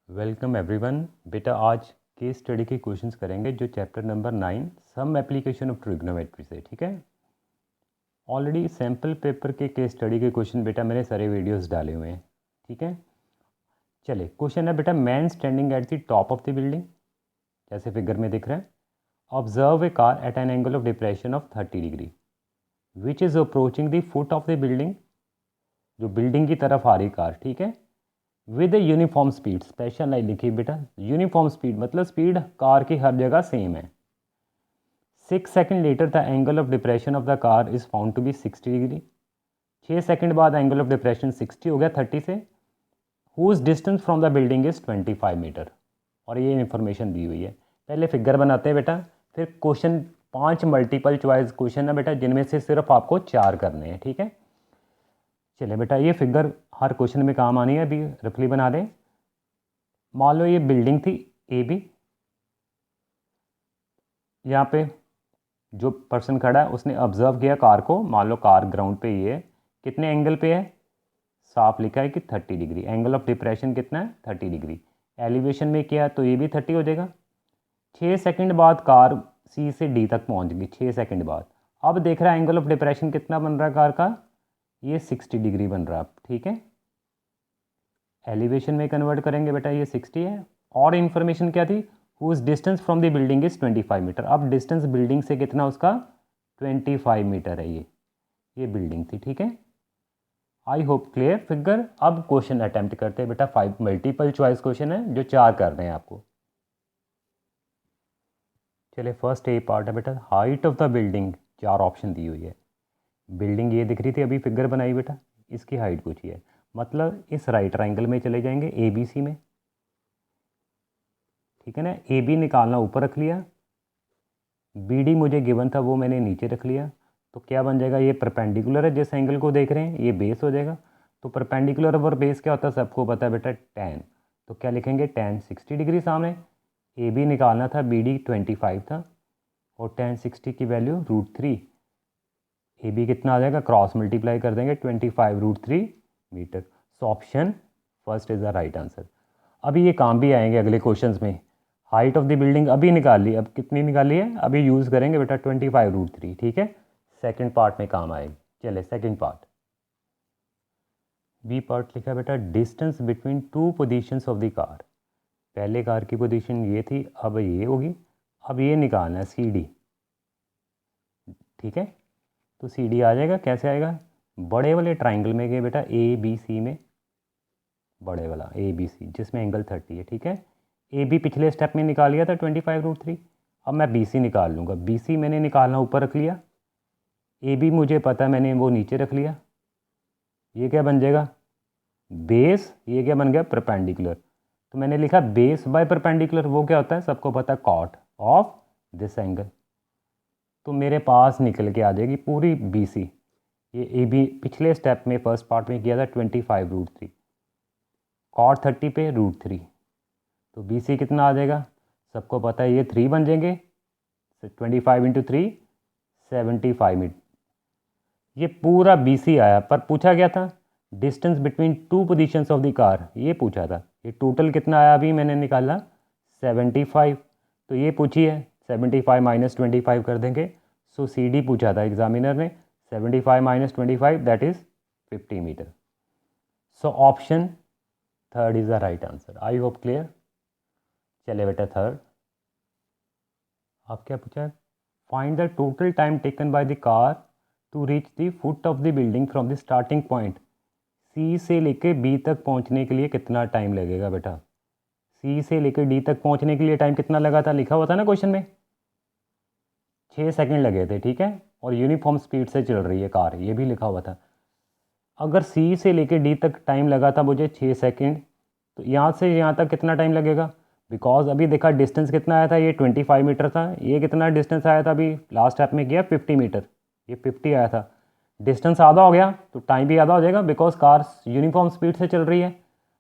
Welcome everyone. बेटा आज case study के क्वेश्चंस करेंगे जो chapter number 9 some application of trigonometry से। ठीक है, ऑलरेडी सैम्पल पेपर के केस स्टडी के क्वेश्चन बेटा मैंने सारे वीडियोस डाले हुए हैं। ठीक है, चले क्वेश्चन है बेटा, man standing at the top of the building, जैसे फिगर में दिख रहा है, observe a car at an angle of depression of 30 degree which is approaching the foot of the building, जो बिल्डिंग की तरफ आ रही कार। ठीक है, with a uniform speed, special line लिखी बेटा, यूनिफॉर्म स्पीड मतलब स्पीड कार की हर जगह सेम है। 6 second later the angle of depression of the car is found to be 60 degree. 6 second बाद एंगल ऑफ डिप्रेशन 60 हो गया 30 से। Whose distance from the building is 25 metre, और ये इन्फॉर्मेशन दी हुई है। पहले फिगर बनाते हैं बेटा, फिर क्वेश्चन 5 मल्टीपल चॉइस क्वेश्चन है बेटा, जिनमें से सिर्फ आपको 4 करने हैं। ठीक है, चलिए बेटा ये फिगर हर क्वेश्चन में काम आनी है, अभी रफली बना दें। मान लो ये बिल्डिंग थी ए बी, यहाँ पे जो पर्सन खड़ा है उसने ऑब्जर्व किया कार को। मान लो कार ग्राउंड पे ये है, कितने एंगल पे है, साफ लिखा है कि 30 डिग्री। एंगल ऑफ डिप्रेशन कितना है, 30 डिग्री। एलिवेशन में किया तो ये भी 30 हो जाएगा। 6 सेकंड बाद कार सी से डी तक पहुँच गई, 6 सेकंड बाद। अब देख रहा है एंगल ऑफ डिप्रेशन कितना बन रहा है कार का, ये 60 डिग्री बन रहा है। ठीक है, एलिवेशन में कन्वर्ट करेंगे बेटा, ये 60 है। और इन्फॉर्मेशन क्या थी, whose distance from the building is 25 metre. अब डिस्टेंस बिल्डिंग से कितना उसका 25 मीटर है, ये बिल्डिंग थी। ठीक है, आई होप क्लियर फिगर। अब क्वेश्चन अटेम्प्ट करते हैं बेटा, 5 मल्टीपल चॉइस क्वेश्चन है जो 4 कर रहे हैं आपको। चलिए फर्स्ट ए पार्ट है बेटा, height of the building. 4 option दी हुई है। बिल्डिंग ये दिख रही थी, अभी फिगर बनाई बेटा, इसकी हाइट पूछी है। मतलब इस राइट ट्राइंगल में चले जाएंगे ए बी सी में। ठीक है ना, ए बी निकालना ऊपर रख लिया, बी डी मुझे गिवन था वो मैंने नीचे रख लिया। तो क्या बन जाएगा, ये परपेंडिकुलर है जिस एंगल को देख रहे हैं, ये बेस हो जाएगा। तो परपेंडिकुलर और बेस क्या होता है सबको पता है बेटा, tan। तो क्या लिखेंगे, tan 60 डिग्री। सामने ए बी निकालना था, बी डी 25 था, और tan 60 की वैल्यू √3। ए बी कितना आ जाएगा, क्रॉस मल्टीप्लाई कर देंगे, 25 √3 metre. So option first is the right answer. अभी ये काम भी आएंगे अगले क्वेश्चंस में। हाइट ऑफ द बिल्डिंग अभी निकाल ली, अब कितनी निकाली है, अभी यूज़ करेंगे बेटा 25 √3। ठीक है, सेकंड पार्ट में काम आएगी। चले सेकंड पार्ट, बी पार्ट लिखा बेटा, distance between 2 positions of the car. पहले कार की पोजीशन ये थी, अब ये होगी। अब ये निकालना है सी डी। ठीक है, तो सी डी आ जाएगा, कैसे आएगा, बड़े वाले ट्राइंगल में गए बेटा, ए बी सी में, बड़े वाला ए बी सी जिसमें एंगल 30 है। ठीक है, ए बी पिछले स्टेप में निकाल लिया था 25 √3। अब मैं बी सी निकाल लूँगा, बी सी मैंने निकालना ऊपर रख लिया, ए बी मुझे पता है मैंने वो नीचे रख लिया। ये क्या बन जाएगा, बेस, ये क्या बन गया, परपेंडिकुलर। तो मैंने लिखा बेस बाय परपेंडिकुलर, वो क्या होता है सबको पता है, कॉट ऑफ दिस एंगल। तो मेरे पास निकल के आ जाएगी पूरी बी सी। ये ए बी पिछले स्टेप में फर्स्ट पार्ट में किया था 25 √3, कॉट 30 पे √3। तो बी सी कितना आ जाएगा, सबको पता है ये 3 बन जाएंगे, 25 × 3 75 मीटर। ये पूरा बी सी आया, पर पूछा क्या था, distance between 2 positions of the car, ये पूछा था। ये टोटल कितना आया, अभी मैंने निकाला 75। तो ये पूछी है, 75 - 25 कर देंगे। सो सी डी पूछा था एग्जामिनर ने, 75 - 25 that is 50 metre. So option third is the right answer. I hope clear. चले बेटा थर्ड, आप क्या पूछा है, find the total time taken by the car to reach the foot of the building from the starting point. C से लेके B तक पहुंचने के लिए कितना टाइम लगेगा बेटा, सी से लेकर डी तक पहुंचने के लिए टाइम कितना लगा था, लिखा हुआ था ना क्वेश्चन में, 6 सेकंड लगे थे। ठीक है, और यूनिफॉर्म स्पीड से चल रही है कार, ये भी लिखा हुआ था। अगर सी से लेकर डी तक टाइम लगा था मुझे 6 सेकंड, तो यहाँ से यहाँ तक कितना टाइम लगेगा, बिकॉज अभी देखा डिस्टेंस कितना आया था, ये 25 मीटर था। ये कितना डिस्टेंस आया था, अभी लास्ट स्टेप में किया 50 मीटर, ये 50 आया था। डिस्टेंस आधा हो गया तो टाइम भी आधा हो जाएगा, बिकॉज कार यूनिफॉर्म स्पीड से चल रही है।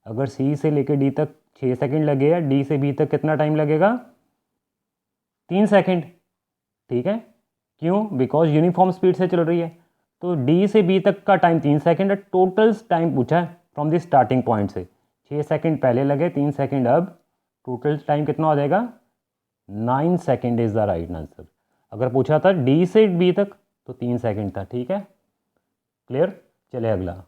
अगर सी से लेकर डी तक 6 सेकंड लगेगा, डी से बी तक कितना टाइम लगेगा, 3 सेकंड। ठीक है, क्यों, बिकॉज यूनिफॉर्म स्पीड से चल रही है। तो डी से बी तक का टाइम 3 सेकंड है। टोटल टाइम पूछा है फ्रॉम द स्टार्टिंग पॉइंट से, 6 सेकंड पहले लगे, 3 सेकंड अब, टोटल टाइम कितना हो जाएगा? 9 second is the right answer. अगर पूछा था डी से बी तक तो 3 सेकंड था, ठीक है, क्लियर। चले अगला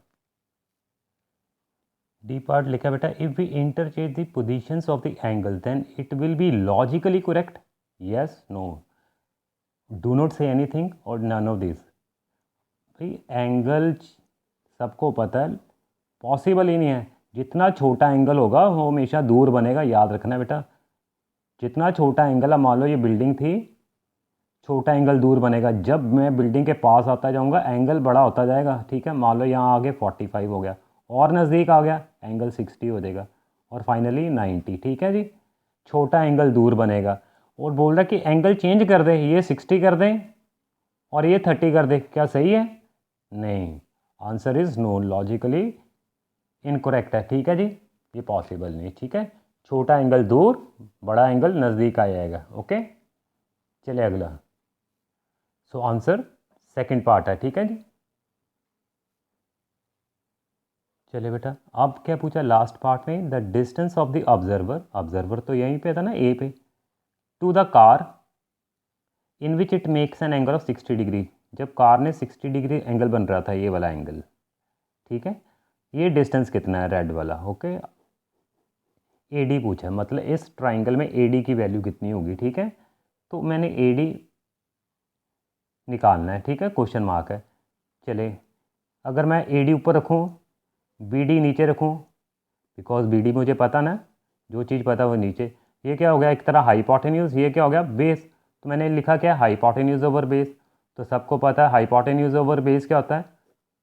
डी पार्ट लिखा बेटा, if we interchange the positions of the angle then it will be logically correct, yes no, do not say anything और नन ऑफ दिस। भाई एंगल सबको पता है पॉसिबल ही नहीं है, जितना छोटा एंगल होगा वो हमेशा दूर बनेगा, याद रखना बेटा। जितना छोटा एंगल है, मान लो ये बिल्डिंग थी, छोटा एंगल दूर बनेगा, जब मैं बिल्डिंग के पास आता जाऊंगा एंगल बड़ा होता जाएगा, ठीक है। मान लो यहाँ आगे 45 हो गया, और नज़दीक आ गया एंगल 60 हो जाएगा, और फाइनली 90, ठीक है जी। छोटा एंगल दूर बनेगा, और बोल रहा कि एंगल चेंज कर दें, ये 60 कर दें और ये 30 कर दें, क्या सही है? नहीं, answer is no, logically incorrect है, ठीक है जी, ये पॉसिबल नहीं, ठीक है। छोटा एंगल दूर, बड़ा एंगल नज़दीक आ जाएगा, ओके। चलिए अगला, सो आंसर सेकंड पार्ट है, ठीक है जी। चलिए बेटा, अब क्या पूछा लास्ट पार्ट में, the distance of the observer, observer तो यहीं पे था ना, ए पे, to the car in which it makes an angle of 60 degree, जब कार ने 60 डिग्री एंगल बन रहा था, ये वाला एंगल, ठीक है। ये डिस्टेंस कितना है, रेड वाला, ओके। ए डी पूछा है, मतलब इस ट्राइंगल में ए डी की वैल्यू कितनी होगी, ठीक है। तो मैंने ए डी निकालना है, ठीक है, क्वेश्चन मार्क है। चले, अगर मैं ए डी ऊपर रखूँ, बी डी नीचे रखूँ, बिकॉज बी डी मुझे पता ना, जो चीज़ पता वो नीचे, ये क्या हो गया, एक तरह हाइपोटेन्यूज, ये क्या हो गया, बेस। तो मैंने लिखा क्या, हाइपोटेन्यूज ओवर बेस। तो सबको पता है हाइपोटेन्यूज ओवर बेस क्या होता है,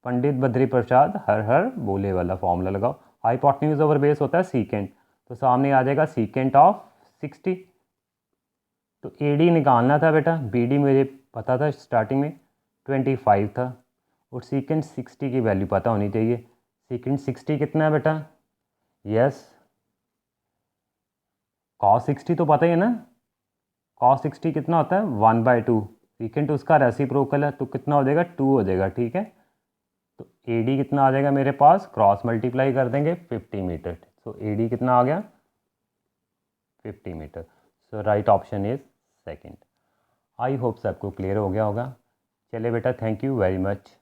पंडित बद्री प्रसाद हर हर बोले वाला फॉर्मूला लगाओ। हाइपोटेन्यूज ओवर बेस होता है सीकेंट, तो सामने आ जाएगा सीकेंट ऑफ 60। तो ए डी निकालना था बेटा, बी डी मुझे पता था स्टार्टिंग में 25 था, और सीकेंट 60 की वैल्यू पता होनी चाहिए। सीकेंट 60 कितना है बेटा, यस, कॉस 60 तो पता ही है ना, कॉस 60 कितना होता है, 1/2, सीकेंट उसका रेसिप्रोकल है, तो कितना हो जाएगा, 2 हो जाएगा, ठीक है। तो ए डी कितना आ जाएगा मेरे पास, क्रॉस मल्टीप्लाई कर देंगे 50 मीटर, सो ए डी कितना आ गया, 50 metre. So right option is second. I hope सबको क्लियर हो गया होगा। चलिए बेटा, थैंक यू वेरी मच।